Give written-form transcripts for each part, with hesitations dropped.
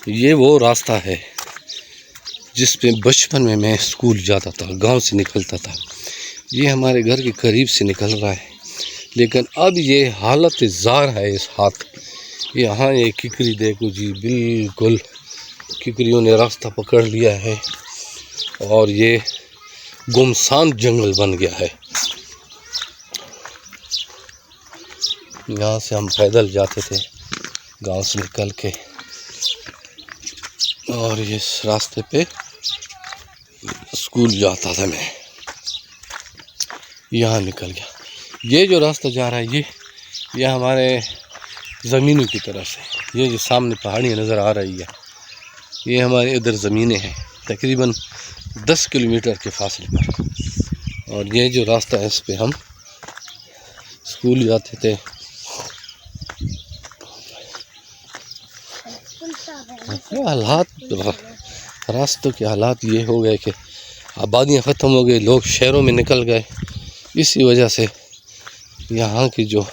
ये वो रास्ता है जिस पे बचपन में मैं स्कूल जाता था, गांव से निकलता था। ये हमारे घर के करीब से निकल रहा है, लेकिन अब ये हालत ज़ार है इस हाथ। यहाँ ये किकरी देखो जी, बिल्कुल किकरियों ने रास्ता पकड़ लिया है और ये गुमसान जंगल बन गया है। यहाँ से हम पैदल जाते थे गांव से निकल के, और इस रास्ते पे स्कूल जाता था मैं। यहाँ निकल गया। ये जो रास्ता जा रहा है ये हमारे ज़मीनों की तरफ से। ये जो सामने पहाड़ियाँ नज़र आ रही है, ये हमारे इधर ज़मीनें हैं, तकरीबन 10 किलोमीटर के फासले पर। और ये जो रास्ता है इस पे हम स्कूल जाते थे। हालात, रास्तों के हालात ये हो गए कि आबादियाँ ख़त्म हो गई, लोग शहरों में निकल गए। इसी वजह से यहाँ की जो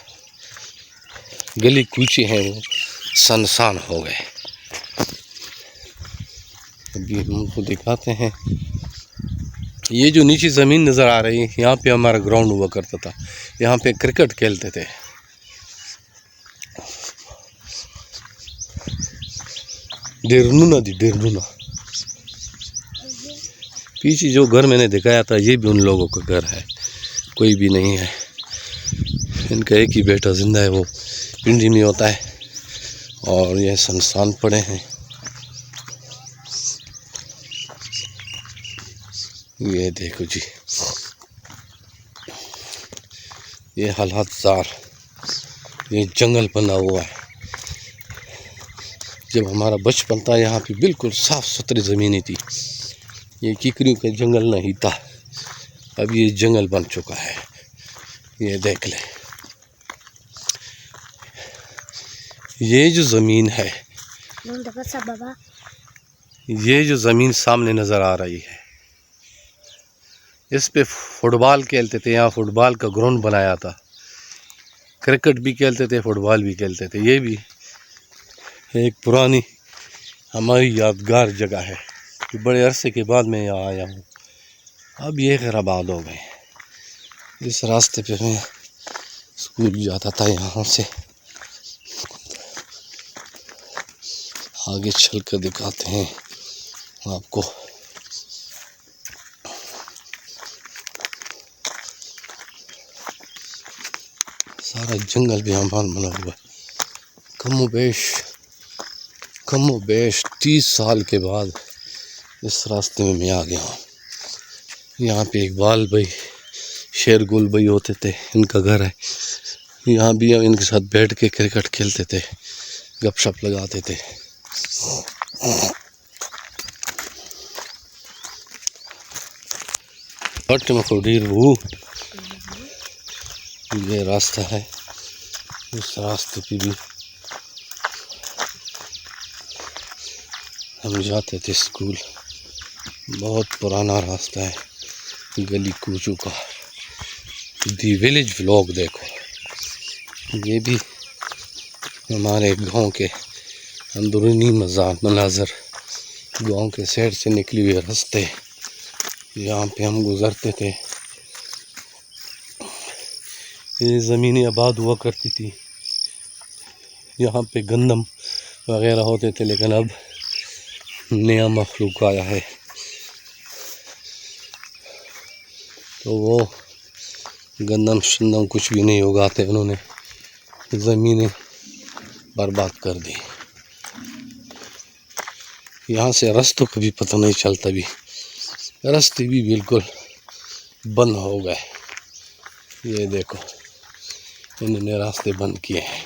गली कूचे हैं वो सुनसान हो गए। अभी हम उनको दिखाते हैं। ये जो नीचे ज़मीन नज़र आ रही है, यहाँ पे हमारा ग्राउंड हुआ करता था। यहाँ पे क्रिकेट खेलते थे। डेरनूना पीछे जो घर मैंने दिखाया था, ये भी उन लोगों का घर है, कोई भी नहीं है। इनका एक ही बेटा जिंदा है, वो पिंडी में होता है, और ये सुनसान पड़े हैं। ये देखो जी, ये हालात ज़ार, ये जंगल बना हुआ है। जब हमारा बचपन था यहाँ पे बिल्कुल साफ़ सुथरी ज़मीनें थी, ये किकरियों का जंगल नहीं था। अब ये जंगल बन चुका है। ये देख ले, ये जो ज़मीन है, ये जो ज़मीन सामने नज़र आ रही है, इस पे फुटबॉल खेलते थे। यहाँ फुटबॉल का ग्राउंड बनाया था, क्रिकेट भी खेलते थे, फुटबॉल भी खेलते थे। ये भी एक पुरानी हमारी यादगार जगह है कि बड़े अरसे के बाद मैं यहाँ आया हूँ। अब ये खराबाद हो गए। इस रास्ते पे मैं स्कूल जाता था। यहाँ से आगे चल कर दिखाते हैं आपको। सारा जंगल भी हमारा बना हुआ है। कमो बेश 30 साल के बाद इस रास्ते में मैं आ गया हूँ। यहाँ पे इकबाल भाई, शेरगुल भाई होते थे, इनका घर है। यहाँ भी हम इनके साथ बैठ के क्रिकेट खेलते थे, गपशप लगाते थे। ये रास्ता है, इस रास्ते पे भी हम जाते थे स्कूल। बहुत पुराना रास्ता है, गली कूचों का। दी विलेज व्लॉग देखो, ये भी हमारे गांव के अंदरूनी मनाजर, गांव के साइड से निकली हुए रास्ते, यहाँ पे हम गुजरते थे। ये ज़मीनें आबाद हुआ करती थी, यहाँ पे गंदम वगैरह होते थे, लेकिन अब नया मखलूक आया है तो वो गंदम शंदम कुछ भी नहीं उगाते, उन्होंने ज़मीनें बर्बाद कर दी। यहाँ से रास्तों का भी पता नहीं चलता, भी रास्ते भी बिल्कुल बंद हो गए। ये देखो, इन्होंने रास्ते बंद किए हैं।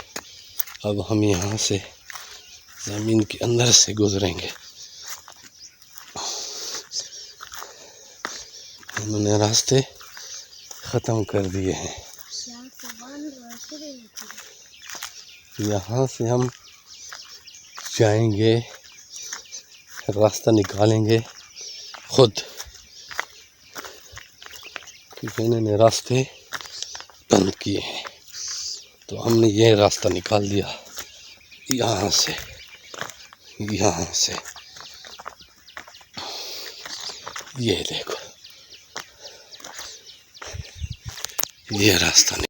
अब हम यहाँ से ज़मीन के अंदर से गुजरेंगे। इन्होंने रास्ते ख़त्म कर दिए हैं। यहाँ से हम जाएंगे, रास्ता निकालेंगे खुद, क्योंकि इन्होंने रास्ते बंद किए हैं। तो हमने ये रास्ता निकाल दिया यहाँ से। यहाँ से ये देखो, ये रास्ता